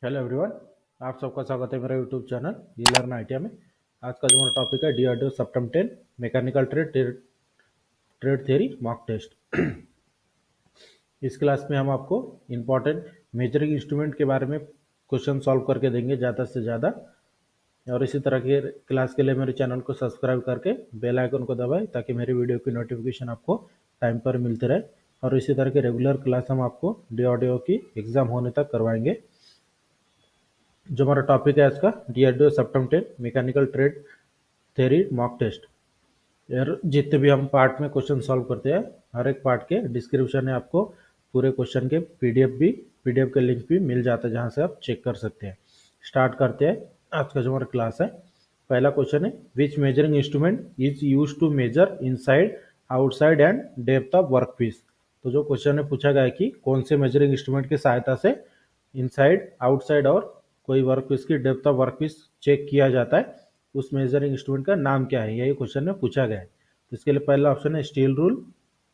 Hello everyone, आप सबका स्वागत है मेरा YouTube channel E learn ITI में। आज का जो हमारा टॉपिक है डीआरडीओ सितंबर 10 mechanical trade theory mock test. इस क्लास में हम आपको इम्पोर्टेंट मेजरिंग इंस्ट्रूमेंट के बारे में क्वेश्चन सॉल्व करके देंगे ज़्यादा से ज़्यादा। और इसी तरह के क्लास के लिए मेरे चैनल को सब्सक्राइब करके बेल आइकन को दबाएं ताकि मेरी वीडियो की नोटिफिकेशन आपको टाइम पर मिलती रहे। और इसी तरह के रेगुलर क्लास हम आपको डीआरडीओ की एग्ज़ाम होने तक करवाएंगे। जो हमारा टॉपिक है इसका डीआरडीओ सितंबर 10 mechanical trade theory mock test. यार जितने भी हम पार्ट में क्वेश्चन सॉल्व करते हैं, हर एक पार्ट के डिस्क्रिप्शन में आपको पूरे क्वेश्चन के पीडीएफ के लिंक भी मिल जाता है, जहां से आप चेक कर सकते हैं। स्टार्ट करते हैं आज का जो हमारा क्लास है। पहला क्वेश्चन है, which measuring instrument is use to measure inside outside and depth of work piece. तो जो क्वेश्चन है पूछा गया है कि कौन से मेजरिंग इंस्ट्रूमेंट की सहायता से इनसाइड आउटसाइड और कोई वर्क पीस की depth of work piece check किया जाता है, उस मेजरिंग इंस्ट्रूमेंट का नाम क्या है, यही क्वेश्चन में पूछा गया है। तो इसके लिए पहला ऑप्शन है स्टील रूल,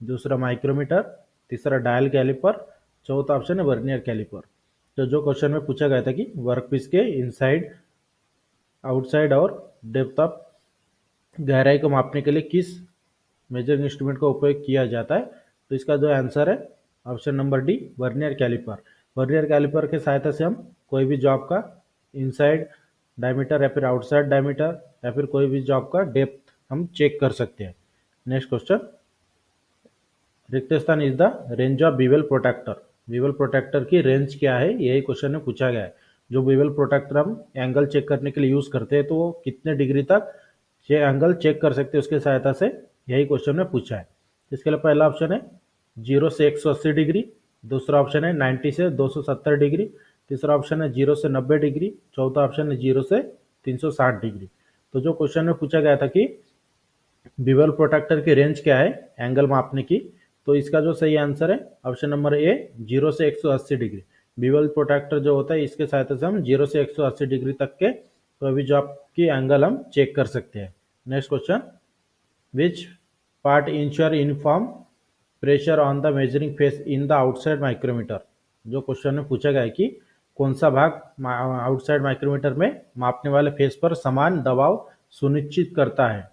दूसरा माइक्रोमीटर, तीसरा डायल कैलिपर, चौथा ऑप्शन है वर्नियर कैलिपर। तो जो क्वेश्चन में पूछा गया था कि वर्क पीस के इनसाइड आउटसाइड और डेप्थ ऑफ गहराई को मापने के लिए किस मेजरिंग इंस्ट्रूमेंट का उपयोग किया जाता है, तो इसका जो आंसर है option number D vernier calliper. Vernier calliper के सहायता से हम कोई भी जॉब का इनसाइड डायमीटर या फिर आउटसाइड डायमीटर या फिर कोई भी जॉब का डेप्थ हम चेक कर सकते हैं। नेक्स्ट क्वेश्चन, रिक्त स्थान is the range of bevel protractor. Bevel protractor की रेंज क्या है, यही क्वेश्चन में पूछा गया है। जो बीवेल प्रोटेक्टर हम एंगल चेक करने के लिए यूज करते हैं, तो वो कितने डिग्री तक ये एंगल चेक कर सकते हैं, उसके सहायता से यही क्वेश्चन में पूछा है। इसके लिए पहला ऑप्शन है 0 से 180 डिग्री, दूसरा ऑप्शन है 90 से 270 डिग्री, तीसरा ऑप्शन है 0 से 90 डिग्री, चौथा ऑप्शन है 0 से 360 डिग्री। तो जो क्वेश्चन में पूछा गया था कि बीवेल प्रोटेक्टर की रेंज क्या है एंगल मापने की, तो इसका जो सही आंसर है ऑप्शन नंबर ए 0 से 180 डिग्री। बीवेल प्रोटेक्टर जो होता है, इसके सहायता से हम 0 से 180 डिग्री तक के कोई भी जॉब की एंगल हम चेक कर सकते हैं। Next question, which part ensure uniform pressure on the measuring face in the outside micrometer. जो क्वेश्चन में पूछा गया है कि कौन सा भाग आउटसाइड माइक्रोमीटर में मापने वाले फेस पर समान दबाव सुनिश्चित करता है।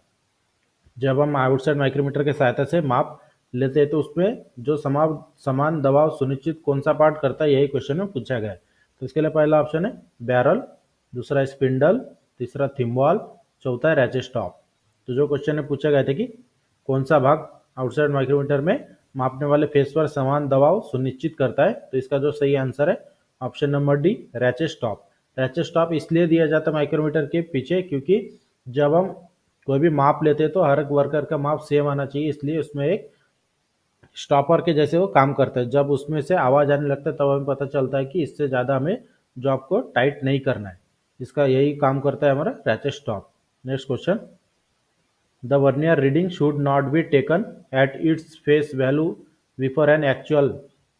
जब हम आउटसाइड माइक्रोमीटर के सहायता से माप लेते हैं, तो उसमें जो समान दबाव सुनिश्चित कौन सा पार्ट करता है, यही क्वेश्चन में पूछा गया है। तो इसके लिए पहला ऑप्शन है बैरल, दूसरा स्पिंडल, तीसरा थिम्बॉल, चौथा है रैचेट स्टॉप। तो जो क्वेश्चन में पूछा गया था कि कौन सा भाग आउटसाइड माइक्रोमीटर में मापने वाले फेस पर समान दबाव सुनिश्चित करता है, तो इसका जो सही आंसर है option number D ratchet stop. Ratchet stop इसलिए दिया जाता है माइक्रोमीटर के पीछे, क्योंकि जब हम कोई भी माप लेते हैं तो हर एक वर्कर का माप सेम आना चाहिए, इसलिए उसमें एक स्टॉपर के जैसे वो काम करता है। जब उसमें से आवाज आने लगता है तब हमें पता चलता है कि इससे ज़्यादा हमें जॉब को टाइट नहीं करना है। इसका यही काम करता है हमारा ratchet stop. Next question, the vernier reading should not be taken at its face value before an actual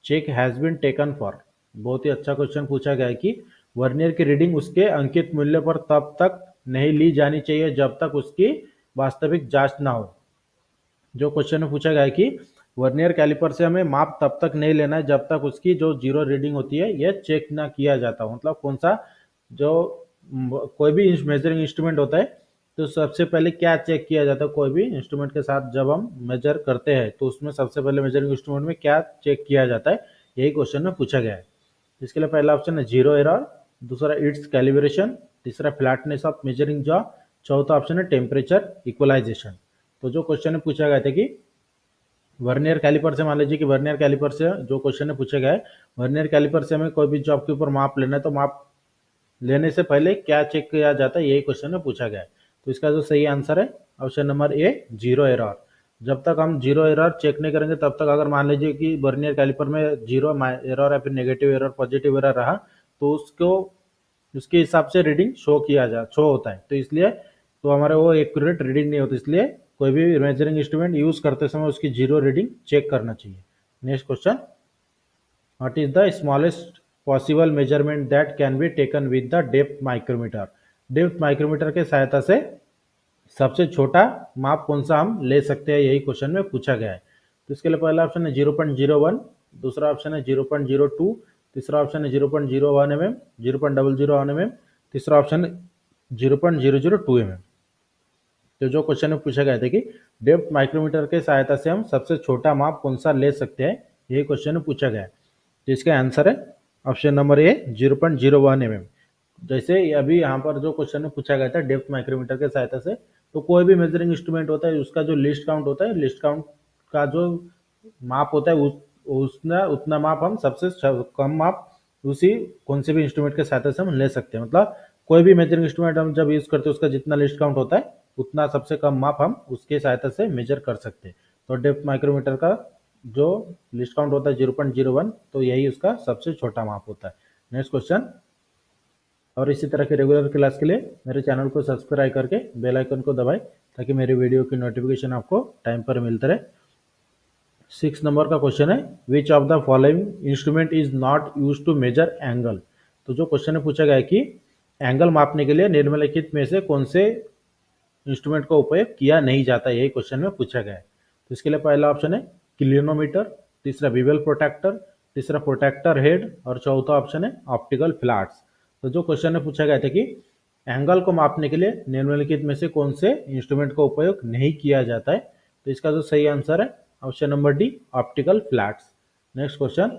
check has been taken for. बहुत ही अच्छा क्वेश्चन पूछा गया है कि वर्नियर की रीडिंग उसके अंकित मूल्य पर तब तक नहीं ली जानी चाहिए जब तक उसकी वास्तविक जांच ना हो। जो क्वेश्चन में पूछा गया है कि वर्नियर कैलिपर से हमें माप तब तक नहीं लेना है जब तक उसकी जो जीरो रीडिंग होती है यह चेक ना किया जाता। मतलब कौन सा जो कोई भी मेजरिंग इंस्ट्रूमेंट होता है, तो सबसे पहले क्या चेक किया जाता है कोई भी इंस्ट्रूमेंट के साथ जब हम मेजर करते हैं, तो उसमें सबसे पहले मेजरिंग इंस्ट्रूमेंट में क्या चेक किया जाता है, यही क्वेश्चन में पूछा गया है। इसके लिए पहला ऑप्शन है जीरो एरर, दूसरा इट्स कैलिब्रेशन, तीसरा फ्लैटनेस ऑफ मेजरिंग जॉ, चौथा ऑप्शन है टेम्परेचर इक्वलाइजेशन। तो जो क्वेश्चन में पूछा गया था कि वर्नियर कैलिपर से, मान लीजिए कि वर्नियर कैलिपर से जो क्वेश्चन में पूछा गया है, वर्नियर कैलिपर से हमें कोई भी जॉब के ऊपर माप लेना है, तो माप लेने से पहले क्या चेक किया जाता है, यही क्वेश्चन में पूछा गया है। तो इसका जो सही आंसर है ऑप्शन नंबर ए जीरो एरर। जब तक हम जीरो एरर चेक नहीं करेंगे तब तक, अगर मान लीजिए कि वर्नियर कैलिपर में जीरो एरर या फिर नेगेटिव एरर पॉजिटिव एरर रहा, तो उसको उसके हिसाब से रीडिंग शो होता है। तो इसलिए तो हमारे वो एक्यूरेट रीडिंग नहीं होती, इसलिए कोई भी मेजरिंग इंस्ट्रूमेंट यूज करते समय उसकी जीरो रीडिंग चेक करना चाहिए। Next question, what is the smallest possible measurement that can be taken with the depth micrometer. Depth micrometer के सहायता से सबसे छोटा माप कौन सा हम ले सकते हैं, यही क्वेश्चन में पूछा गया है। तो इसके लिए पहला ऑप्शन है 0.01, दूसरा ऑप्शन है 0.02, तीसरा ऑप्शन है 0.01 mm, 0.001 mm, तीसरा ऑप्शन है 0.002 mm। तो जो क्वेश्चन में पूछा गया था कि डेप्थ माइक्रोमीटर के सहायता से हम सबसे छोटा माप कौन सा ले सकते हैं, यही क्वेश्चन में पूछा गया है। तो इसका आंसर है ऑप्शन नंबर ए 0.01 mm। जैसे अभी यहाँ पर जो क्वेश्चन में पूछा गया था डेप्थ माइक्रोमीटर के सहायता से, तो कोई भी मेजरिंग इंस्ट्रूमेंट होता है उसका जो लिस्ट काउंट होता है, लिस्ट काउंट का जो माप होता है उतना माप हम सबसे कम माप उसी कौन से भी इंस्ट्रूमेंट के सहायता से हम ले सकते हैं। मतलब कोई भी मेजरिंग इंस्ट्रूमेंट हम जब यूज करते हैं उसका जितना लिस्ट काउंट होता है उतना सबसे कम माप हम उसके सहायता से मेजर कर सकते हैं। तो डेप्थ माइक्रोमीटर का जो लिस्ट काउंट होता है 0.01, तो यही उसका सबसे छोटा माप होता है। Next question. और इसी तरह के रेगुलर क्लास के लिए मेरे चैनल को सब्सक्राइब करके बेल आइकन को दबाएं ताकि मेरी वीडियो की नोटिफिकेशन आपको टाइम पर मिलते रहे। 6 नंबर का क्वेश्चन है which of the following instrument is not use to measure angle. तो जो क्वेश्चन में पूछा गया है कि एंगल मापने के लिए निम्नलिखित में से कौन से इंस्ट्रूमेंट का उपयोग किया नहीं जाता, यही क्वेश्चन में पूछा गया है। तो इसके लिए पहला ऑप्शन है क्लिनोमीटर, तीसरा बीवेल प्रोटेक्टर, तीसरा प्रोटेक्टर हेड और चौथा ऑप्शन है ऑप्टिकल फ्लैट्स। तो जो क्वेश्चन में पूछा गया था कि एंगल को मापने के लिए निम्नलिखित में से कौन से इंस्ट्रूमेंट का उपयोग नहीं किया जाता है, तो इसका जो सही आंसर है option number D optical flats. Next question.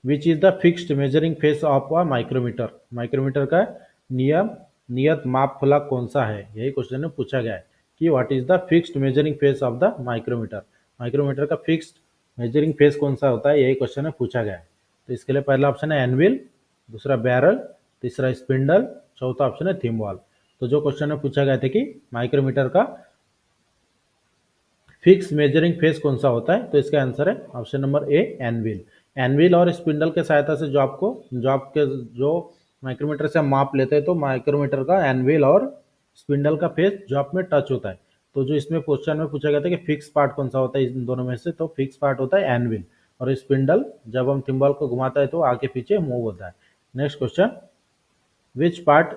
Which is the fixed measuring face of a micrometer. Micrometer का नियत माप फलक कौन सा है, यही क्वेश्चन में पूछा गया है कि what is the fixed measuring face of the micrometer. Micrometer का फिक्स्ड मेजरिंग फेस कौन सा होता है, यही क्वेश्चन में पूछा गया है। तो इसके लिए पहला ऑप्शन है एनविल, दूसरा बैरल, तीसरा स्पिंडल, चौथा ऑप्शन है थिम्बॉल। तो जो क्वेश्चन में पूछा गया था कि माइक्रोमीटर का फिक्स मेजरिंग फेस कौन सा होता है, तो इसका आंसर है ऑप्शन नंबर ए एनविल। एनविल और स्पिंडल के सहायता से जो माइक्रोमीटर से हम माप लेते हैं, तो माइक्रोमीटर का एनविल और स्पिंडल का फेस जॉब में टच होता है। तो जो इसमें क्वेश्चन में पूछा गया था कि फिक्स पार्ट कौन सा होता है इन दोनों में से, तो फिक्स पार्ट होता है एनविल, और स्पिंडल जब हम थिम्बल को घुमाता है तो आगे पीछे मूव होता है। Next question. Which part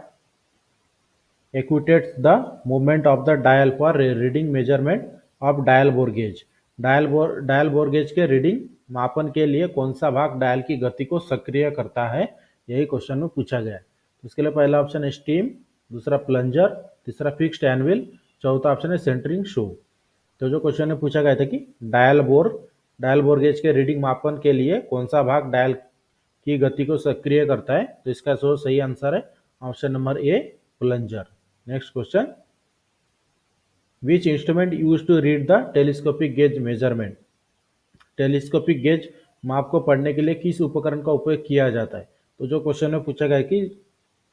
equates the movement of the dial for reading measurement of dial bore gauge। Dial bore gauge के रीडिंग मापन के लिए कौन सा भाग डायल की गति को सक्रिय करता है, यही क्वेश्चन में पूछा गया है। इसके लिए पहला ऑप्शन है स्टीम, दूसरा प्लंजर, तीसरा फिक्स्ड एनविल, चौथा ऑप्शन है सेंटरिंग शू। तो जो क्वेश्चन में पूछा गया था कि डायल बोर गेज के रीडिंग मापन के लिए कौन सा भाग डायल की गति को सक्रिय करता है, तो इसका सही आंसर है option number A plunger. Next question. Which instrument use to read the telescopic gauge measurement. Telescopic gauge माप को पढ़ने के लिए किस उपकरण का उपयोग किया जाता है। तो जो क्वेश्चन में पूछा गया है कि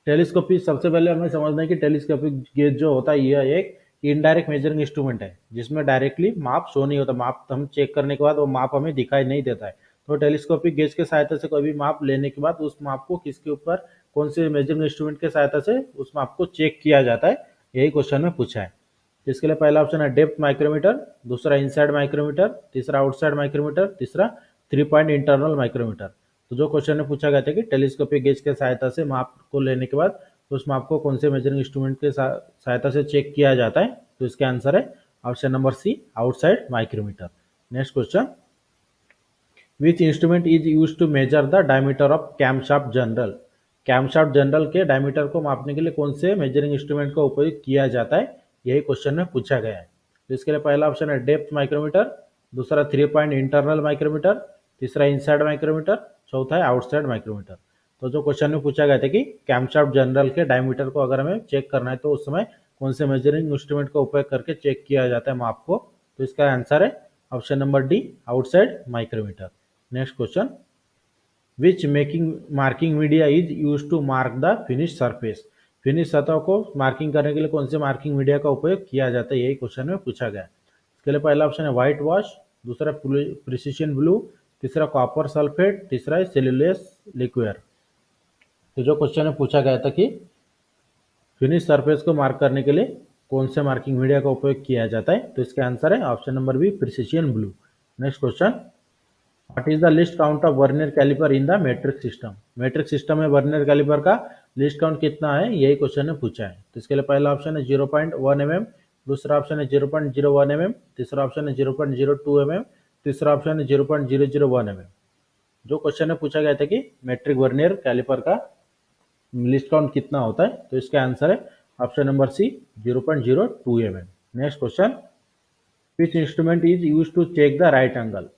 टेलीस्कोपिक, सबसे पहले हमें समझना है कि टेलीस्कोपिक गेज जो होता है यह एक इनडायरेक्ट मेजरिंग इंस्ट्रूमेंट है जिसमें डायरेक्टली माप शो नहीं होता, माप हम चेक करने के बाद वो माप हमें दिखाई नहीं देता है। तो टेलीस्कोपिक गेज के सहायता से कोई भी माप लेने के बाद उस माप को किसके ऊपर, कौन से मेजरिंग इंस्ट्रूमेंट के सहायता से उस माप को चेक किया जाता है, यही क्वेश्चन में पूछा है। इसके लिए पहला ऑप्शन है डेप्थ माइक्रोमीटर, दूसरा इनसाइड माइक्रोमीटर, तीसरा आउटसाइड माइक्रोमीटर, तीसरा 3 पॉइंट इंटरनल माइक्रोमीटर। तो जो क्वेश्चन में पूछा गया था कि टेलीस्कोपिक गेज के सहायता से माप को लेने के बाद उस माप को कौन से मेजरिंग इंस्ट्रूमेंट के सहायता से चेक किया जाता है, तो इसका आंसर है option number C outside micrometer. Next question. Which instrument is use to measure the diameter of camshaft journal. Camshaft journal के डायमीटर को मापने के लिए कौन से मेजरिंग इंस्ट्रूमेंट का उपयोग किया जाता है, यही क्वेश्चन में पूछा गया है। तो इसके लिए पहला ऑप्शन है डेप्थ माइक्रोमीटर, दूसरा 3 पॉइंट इंटरनल माइक्रोमीटर, तीसरा इनसाइड माइक्रोमीटर, चौथा है आउटसाइड माइक्रोमीटर। तो जो क्वेश्चन में पूछा गया था कि कैमशाफ्ट जनरल के डायमीटर को अगर हमें चेक करना है तो उस समय कौन से मेजरिंग इंस्ट्रूमेंट का उपयोग करके चेक किया जाता है माप को, तो इसका आंसर है option number D outside micrometer. Next question. Which marking media is use to mark the finish surface. Finish सतह को मार्किंग करने के लिए कौन से मार्किंग मीडिया का उपयोग किया जाता है, यही क्वेश्चन में पूछा गया है। इसके लिए पहला ऑप्शन है व्हाइट वॉश, दूसरा प्रिसिशन ब्लू, तीसरा कॉपर सल्फेट, तीसरा है सेल्यूलोस लिक्विड। तो जो क्वेश्चन में पूछा गया था कि फिनिश सरफेस को मार्क करने के लिए कौन से मार्किंग मीडिया का उपयोग किया जाता है, तो इसका आंसर है option number B precision blue. Next question. What is the least count of vernier caliper in the metric system. Metric system में वर्नियर कैलिपर का लिस्ट काउंट कितना है, यही क्वेश्चन ने पूछा है। तो इसके लिए पहला ऑप्शन है 0.1 mm, दूसरा ऑप्शन है 0.01 mm, तीसरा ऑप्शन है 0.02 mm, तीसरा ऑप्शन है 0.001 mm। जो क्वेश्चन में पूछा गया था कि मेट्रिक वर्नियर कैलिपर का लिस्ट काउंट कितना होता है, तो इसका आंसर है option number C 0.02 mm। Next question, which instrument is use to check the right angle.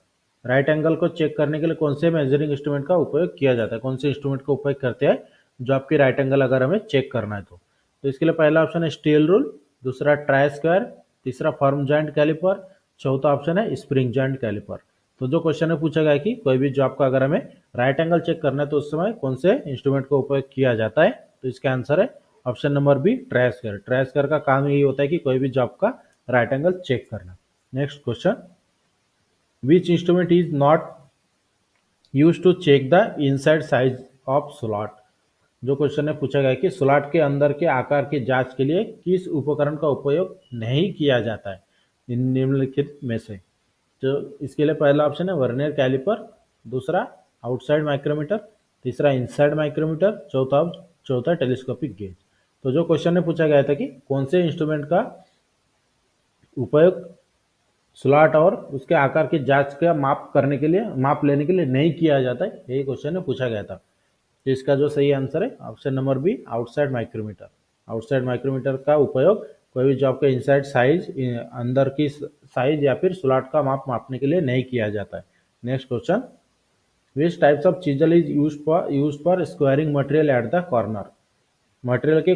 Right angle को चेक करने के लिए कौन से मेजरिंग इंस्ट्रूमेंट का उपयोग किया जाता है, कौन से इंस्ट्रूमेंट का उपयोग करते हैं जो आपकी राइट एंगल अगर हमें चेक करना है तो इसके लिए पहला ऑप्शन है स्टील रूल, दूसरा ट्राई स्क्वायर, तीसरा फर्म जॉइंट कैलिपर, चौथा ऑप्शन है स्प्रिंग जॉइंट कैलिपर। तो जो क्वेश्चन में पूछा गया है कि कोई भी जॉब का अगर हमें राइट एंगल चेक करना है तो उस समय कौन से इंस्ट्रूमेंट का उपयोग किया जाता है, तो इसका आंसर है option number B try square. Try square का काम यही होता है कि कोई भी जॉब का राइट एंगल चेक करना। Next question, which instrument is not use to check the inside size of slot. जो क्वेश्चन में पूछा गया है कि स्लॉट के अंदर के आकार की जांच के लिए किस उपकरण का उपयोग नहीं किया जाता है इन निम्नलिखित में से। तो इसके लिए पहला ऑप्शन है वर्नियर कैलिपर, दूसरा आउटसाइड माइक्रोमीटर, तीसरा इनसाइड माइक्रोमीटर, चौथा टेलीस्कोपिक गेज। तो जो क्वेश्चन में पूछा गया था कि कौन से इंस्ट्रूमेंट का उपयोग स्लॉट और उसके आकार की जांच का माप लेने के लिए नहीं किया जाता है, यही क्वेश्चन में पूछा गया था। तो इसका जो सही आंसर है option number B outside micrometer. Outside micrometer का उपयोग कोई भी जॉब के इनसाइड साइज, अंदर की साइज या फिर स्लॉट का माप मापने के लिए नहीं किया जाता है। Next question, which types of chisel is use for squaring material at the corner. Material के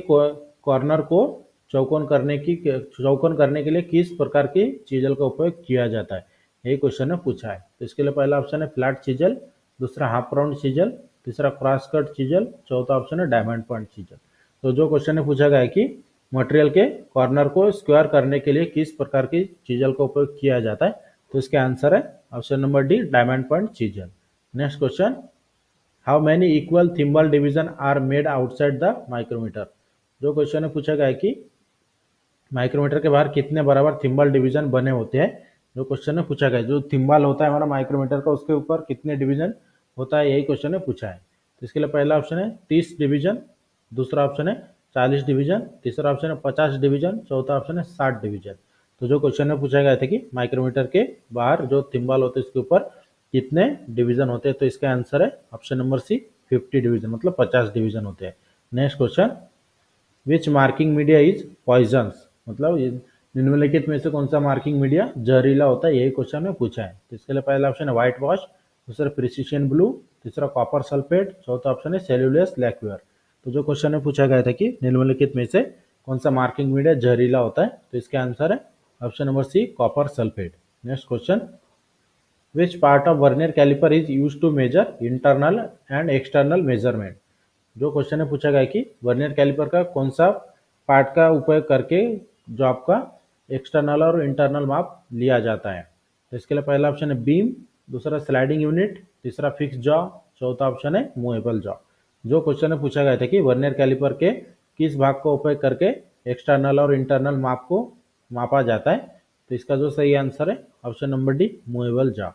कॉर्नर को चौकोन करने के लिए किस प्रकार की चीजल का उपयोग किया जाता है, यही क्वेश्चन ने पूछा है। तो इसके लिए पहला ऑप्शन है फ्लैट चीजल, दूसरा हाफ राउंड चीजल, तीसरा क्रॉस कट चीजल, चौथा ऑप्शन है डायमंड पॉइंट चीजल। तो जो क्वेश्चन ने पूछा गया है कि मटेरियल के कॉर्नर को स्क्वायर करने के लिए किस प्रकार की चीजल का उपयोग किया जाता है, तो इसका आंसर है option number D diamond point chisel. Next question, how many equal thimble division are made outside the micrometer. जो क्वेश्चन में पूछा गया है कि माइक्रोमीटर के बाहर कितने बराबर थिम्बल डिवीजन बने होते हैं। जो क्वेश्चन में पूछा गया है जो थिम्बल होता है हमारा माइक्रोमीटर का उसके ऊपर कितने डिवीजन होता है, यही क्वेश्चन में पूछा है। तो इसके लिए पहला ऑप्शन है 30 डिवीजन, दूसरा ऑप्शन है 40 डिवीजन, तीसरा ऑप्शन है 50 डिवीजन, चौथा ऑप्शन है 60 डिवीजन। तो जो क्वेश्चन में पूछा गया था कि माइक्रोमीटर के बाहर जो थिम्बल होते हैं उसके ऊपर कितने डिवीजन होते हैं, तो इसका आंसर है ऑप्शन नंबर सी 50 डिवीजन, मतलब 50 डिवीजन होते हैं। Next question, which marking media is poisonous, मतलब निम्नलिखित में से कौन सा मार्किंग मीडिया जहरीला होता है, यही क्वेश्चन में पूछा है। तो इसके लिए पहला ऑप्शन है व्हाइट वॉश, दूसरा प्रिसिशन ब्लू, तीसरा कॉपर सल्फेट, चौथा ऑप्शन है सेल्यूलोस लैक्वेयर। तो जो क्वेश्चन में पूछा गया था कि निम्नलिखित में से कौन सा मार्किंग मीडिया जहरीला होता है, तो इसका आंसर है option number C copper sulphate. Next question, which part of vernier caliper is use to measure internal and external measurement. जो क्वेश्चन में पूछा गया कि वर्नियर कैलिपर का कौन सा पार्ट का उपयोग करके जो आपका एक्सटर्नल और इंटरनल माप लिया जाता है। तो इसके लिए पहला ऑप्शन है बीम, दूसरा स्लाइडिंग यूनिट, तीसरा फिक्स जॉ, चौथा ऑप्शन है मूवेबल जॉ। जो क्वेश्चन में पूछा गया था कि वर्नियर कैलिपर के किस भाग का उपयोग करके एक्सटर्नल और इंटरनल माप को मापा जाता है, तो इसका जो सही आंसर है option number D movable jaw.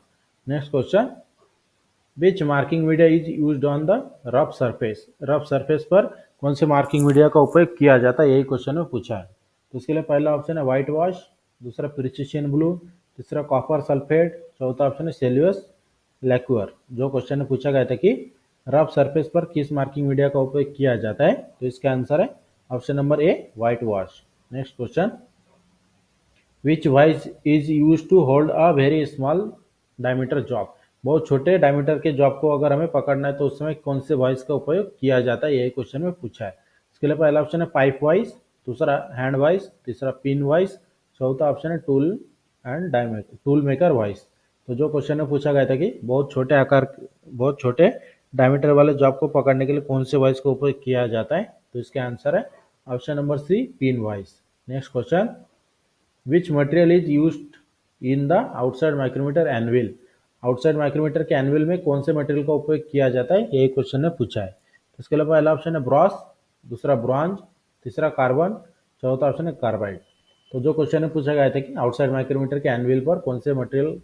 Next question, which marking media is used on the rough surface. Rough surface पर कौन से मार्किंग मीडिया का उपयोग किया जाता है, यही क्वेश्चन में पूछा है। तो इसके लिए पहला ऑप्शन है व्हाइट वॉश, दूसरा प्रिसिशन ब्लू, तीसरा कॉपर सल्फेट, चौथा ऑप्शन है सेल्यूलोस लैक्वेयर। जो क्वेश्चन में पूछा गया था कि रफ सरफेस पर किस मार्किंग मीडिया का उपयोग किया जाता है, तो इसका आंसर है option number A white wash. Next question, which vice is use to hold a very small diameter job. बहुत छोटे डायमीटर के जॉब को अगर हमें पकड़ना है तो उस समय कौन से वाइज का उपयोग किया जाता है, यही क्वेश्चन में पूछा है। इसके लिए पहला ऑप्शन है पाइप वाइज, दूसरा हैंड वाइज, तीसरा पिन वाइज, चौथा ऑप्शन है टूल मेकर वाइज। तो जो क्वेश्चन में पूछा गया था कि बहुत छोटे डायमीटर वाले जॉब को पकड़ने के लिए कौन से वाइज का उपयोग किया जाता है, तो इसका आंसर है option number C pin vice. Next question, which material is used in the outside micrometer anvil. Outside micrometer के एनविल में कौन से मटेरियल का उपयोग किया जाता है, यही क्वेश्चन ने पूछा है। इसके लिए पहला ऑप्शन है ब्रॉस, दूसरा ब्रॉन्ज, तीसरा कार्बन, चौथा ऑप्शन है कार्बाइड। तो जो क्वेश्चन में पूछा गया था कि आउटसाइड माइक्रोमीटर के एनविल पर कौन से मटेरियल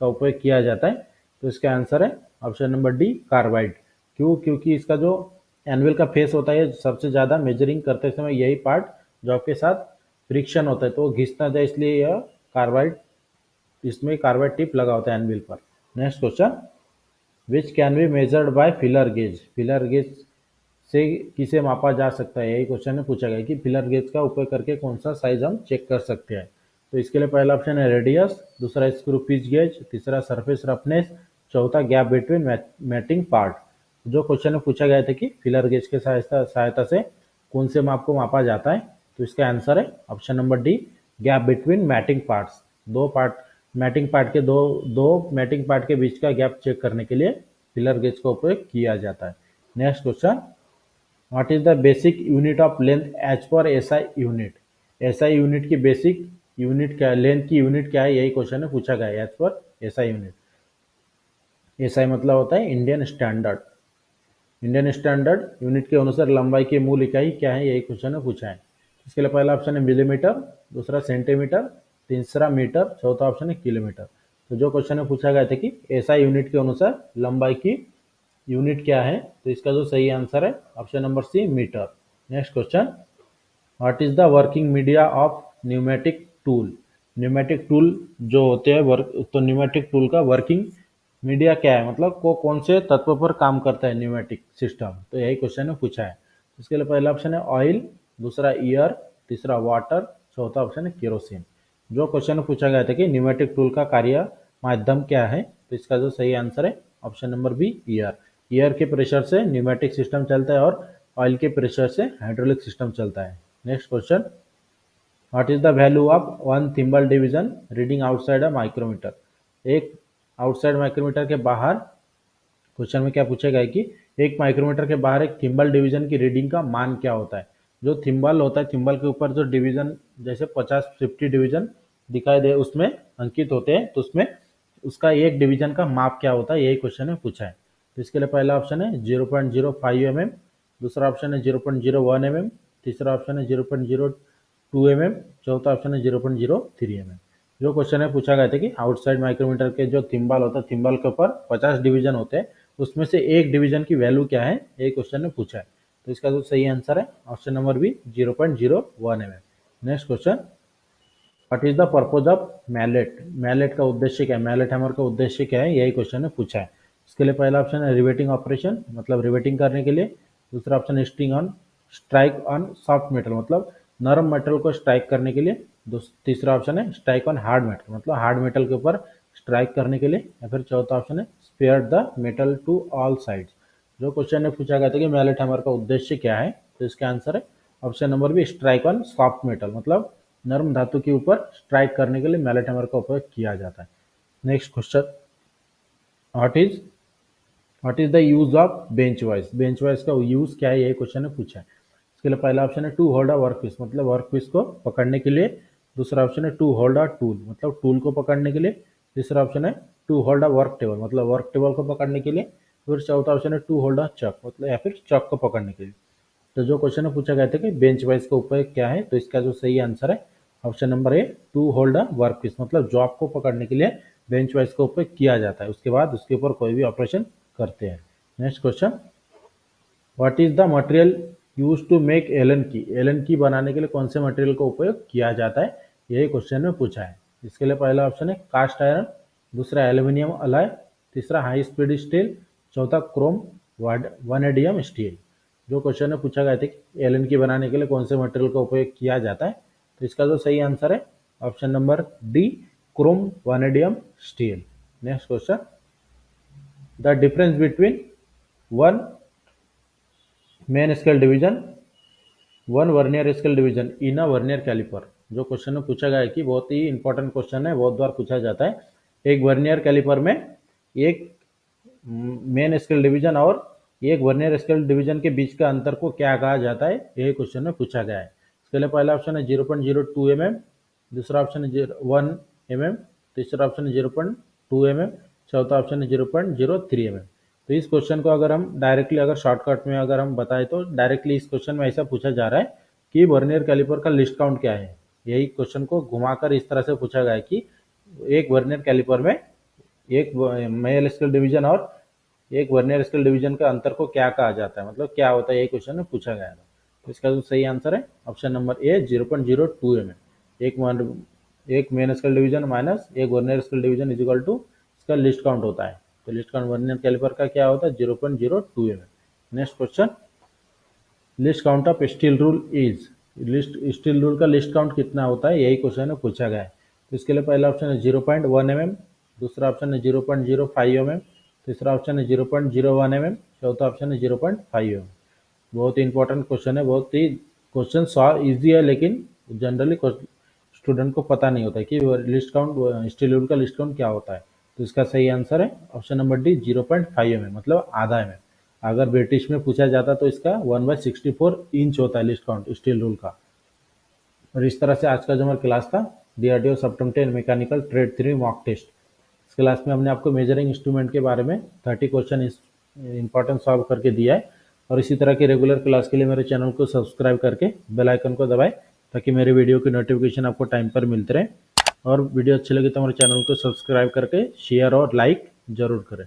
का उपयोग किया जाता है, तो इसका आंसर है ऑप्शन नंबर डी कार्बाइड। क्योंकि इसका जो एनविल का फेस होता है सबसे ज़्यादा मेजरिंग करते समय यही पार्ट जो आपके साथ फ्रिक्शन होता है तो वो घिसना जाए, इसलिए यह इसमें कार्बाइड टिप लगा होता है एनविल पर। Next question, which can be measured by filler gauge. Filler gauge से किसे मापा जा सकता है, यही क्वेश्चन में पूछा गया कि फिलर गेज का उपयोग करके कौन सा साइज हम चेक कर सकते हैं। तो इसके लिए पहला ऑप्शन है रेडियस, दूसरा स्क्रू पिच गेज, तीसरा सरफेस रफनेस, चौथा गैप बिटवीन मैटिंग पार्ट। जो क्वेश्चन में पूछा गया था कि फिलर गेज के सहायता से कौन से माप को मापा जाता है, तो इसका आंसर है option number D, gap between mating parts. दो पार्ट मैटिंग पार्ट के दो दो मैटिंग पार्ट के बीच का गैप चेक करने के लिए फिलर गेज का उपयोग किया जाता है। Next question, what is the basic unit of length as per SI unit. SI unit की बेसिक यूनिट क्या है, लेंथ की यूनिट क्या है, यही क्वेश्चन में पूछा गया है। As per SI unit, SI मतलब होता है Indian standard. Indian standard unit के अनुसार लंबाई की मूल इकाई क्या है, यही क्वेश्चन में पूछा है। इसके लिए पहला ऑप्शन है मिलीमीटर, दूसरा सेंटीमीटर, तीसरा मीटर, चौथा ऑप्शन है किलोमीटर। तो जो क्वेश्चन में पूछा गया था कि एसआई यूनिट के अनुसार लंबाई की यूनिट क्या है, तो इसका जो सही आंसर है option number C, metre. Next question, what is the working media of pneumatic tool. Pneumatic tool जो होते हैं तो न्यूमेटिक टूल का वर्किंग मीडिया क्या है, मतलब को कौन से तत्व पर काम करता है न्यूमेटिक सिस्टम, तो यही क्वेश्चन में पूछा है। इसके लिए पहला ऑप्शन है ऑयल, दूसरा एयर, तीसरा वाटर, चौथा ऑप्शन है केरोसिन। जो क्वेश्चन में पूछा गया था कि न्यूमेटिक टूल का कार्य माध्यम क्या है, तो इसका जो सही आंसर है option number B, air. Air के प्रेशर से न्यूमेटिक सिस्टम चलता है और ऑयल के प्रेशर से हाइड्रोलिक सिस्टम चलता है। Next question, what is the value of one thimble division reading outside a micrometer. एक आउटसाइड माइक्रोमीटर के बाहर, क्वेश्चन में क्या पूछा गया है कि एक माइक्रोमीटर के बाहर एक थिम्बल डिवीजन की रीडिंग का मान क्या होता है। जो थिम्बल होता है, थिम्बल के ऊपर जो डिवीजन जैसे 50-50 डिवीजन दिखाई दे उसमें अंकित होते हैं, तो उसमें उसका एक डिवीजन का माप क्या होता है, यही क्वेश्चन में पूछा है। तो इसके लिए पहला ऑप्शन है 0.05 mm, दूसरा ऑप्शन है 0.01 mm, तीसरा ऑप्शन है 0.02 mm, चौथा ऑप्शन है 0.03 mm। जो क्वेश्चन है पूछा गया था कि आउटसाइड माइक्रोमीटर के जो थिम्बल होता है, थिम्बल के ऊपर 50 डिवीजन होते हैं, उसमें से एक डिवीजन की वैल्यू क्या है, यही क्वेश्चन में पूछा है। तो इसका जो सही आंसर है option number B, 0.01 mm। Next question, what is the purpose of mallet. Mallet का उद्देश्य क्या है, मैलेट हैमर का उद्देश्य क्या है, यही क्वेश्चन में पूछा है। इसके लिए पहला ऑप्शन है रिवेटिंग ऑपरेशन, मतलब रिवेटिंग करने के लिए। दूसरा ऑप्शन है स्ट्राइक ऑन सॉफ्ट मेटल, मतलब नरम मेटल को स्ट्राइक करने के लिए। तीसरा ऑप्शन है स्ट्राइक ऑन हार्ड मेटल, मतलब हार्ड मेटल के ऊपर स्ट्राइक करने के लिए। या फिर चौथा ऑप्शन है spare the metal to all sides. जो क्वेश्चन में पूछा गया था कि मैलेट हैमर का उद्देश्य क्या है, तो इसका आंसर है option number B, strike on soft metal, मतलब नरम धातु के ऊपर स्ट्राइक करने के लिए मैलेट हैमर का उपयोग किया जाता है। Next question, what is what is the use of bench wise. Bench wise का यूज क्या है, यही क्वेश्चन ने पूछा है। इसके लिए पहला ऑप्शन है to hold a work piece, मतलब वर्क पीस को पकड़ने के लिए। दूसरा ऑप्शन है टू होल्ड अ टूल, मतलब टूल को पकड़ने के लिए। तीसरा ऑप्शन है to hold a work table, मतलब वर्क टेबल को पकड़ने के लिए। फिर चौथा ऑप्शन है टू होल्ड अ चक, मतलब या फिर चक को पकड़ने के लिए। तो जो क्वेश्चन में पूछा गया था कि बेंच वाइज का उपयोग क्या है, तो इसका जो सही आंसर है option number A, to hold a work piece, मतलब जॉब को पकड़ने के लिए बेंच वाइज का उपयोग किया जाता है, उसके बाद उसके ऊपर कोई भी ऑपरेशन करते हैं। Next question, what is the material use to make Allen key. Allen key बनाने के लिए कौन से मटेरियल का उपयोग किया जाता है, यही क्वेश्चन में पूछा है। इसके लिए पहला ऑप्शन है कास्ट आयरन, दूसरा एल्यूमिनियम अलॉय, तीसरा हाई स्पीड स्टील, चौथा क्रोम वनेडियम स्टील। जो क्वेश्चन में पूछा गया था कि एलन की बनाने के लिए कौन से मटेरियल का उपयोग किया जाता है, तो इसका जो सही आंसर है option number D, chrome vanadium steel. Next question, the difference between one main scale division, one vernier scale division in a vernier caliper. जो क्वेश्चन में पूछा गया है कि बहुत ही इंपॉर्टेंट क्वेश्चन है, बहुत बार पूछा जाता है। एक वर्नियर कैलिपर में एक मेन स्केल डिवीजन और एक वर्नियर स्केल डिवीजन के बीच का अंतर को क्या कहा जाता है, यही क्वेश्चन में पूछा गया है। इसके लिए पहला ऑप्शन है 0.02 mm, दूसरा ऑप्शन है 1 mm, तीसरा ऑप्शन है 0.2 mm, चौथा ऑप्शन है 0.03 mm। तो इस क्वेश्चन को अगर हम डायरेक्टली, अगर शॉर्टकट में अगर हम बताएं तो डायरेक्टली इस क्वेश्चन में ऐसा पूछा जा रहा है कि वर्नियर कैलिपर का लिस्ट काउंट क्या है। यही क्वेश्चन को घुमाकर इस तरह से पूछा गया है कि एक वर्नियर कैलिपर में एक मेन स्केल डिवीजन और एक वर्नियर स्केल डिवीजन का अंतर को क्या कहा जाता है, मतलब क्या होता है, यही क्वेश्चन में पूछा गया था। तो इसका जो सही आंसर है ऑप्शन नंबर ए, 0.02 mm। एक मेन स्केल डिवीजन माइनस एक vernier scale division is equal to इसका लिस्ट काउंट होता है। तो लिस्ट काउंट वर्नियर कैलिपर का क्या होता है 0.02 mm। Next question, list count of steel rule is, list steel rule का लिस्ट काउंट कितना होता है, यही क्वेश्चन में पूछा गया है। तो इसके लिए पहला ऑप्शन है 0.1 mm, दूसरा ऑप्शन है 0.05 mm, तीसरा ऑप्शन है 0.01 mm, चौथा ऑप्शन है 0.5 mm। बहुत ही इंपॉर्टेंट क्वेश्चन है, बहुत ही क्वेश्चन सॉल्व ईजी है, लेकिन जनरली स्टूडेंट को पता नहीं होता कि लिस्ट काउंट स्टील रूल का लिस्ट काउंट क्या होता है। तो इसका सही आंसर है ऑप्शन नंबर डी 0.5 mm, मतलब आधा mm। अगर ब्रिटिश में पूछा जाता तो इसका 1/64 इंच होता है लिस्ट काउंट स्टील रूल का। और इस तरह से आज का जो हमारा क्लास था DRDO सप्टेम 10 मैकेनिकल ट्रेड 3 मॉक टेस्ट, इस क्लास में हमने आपको मेजरिंग इंस्ट्रूमेंट के बारे में 30 क्वेश्चन इंपॉर्टेंट सॉल्व करके दिया है। और इसी तरह की रेगुलर क्लास के लिए मेरे चैनल को सब्सक्राइब करके बेल आइकन को दबाएं ताकि मेरे वीडियो की नोटिफिकेशन आपको टाइम पर मिलते रहे। और वीडियो अच्छी लगी तो हमारे चैनल को सब्सक्राइब करके शेयर और लाइक जरूर करें।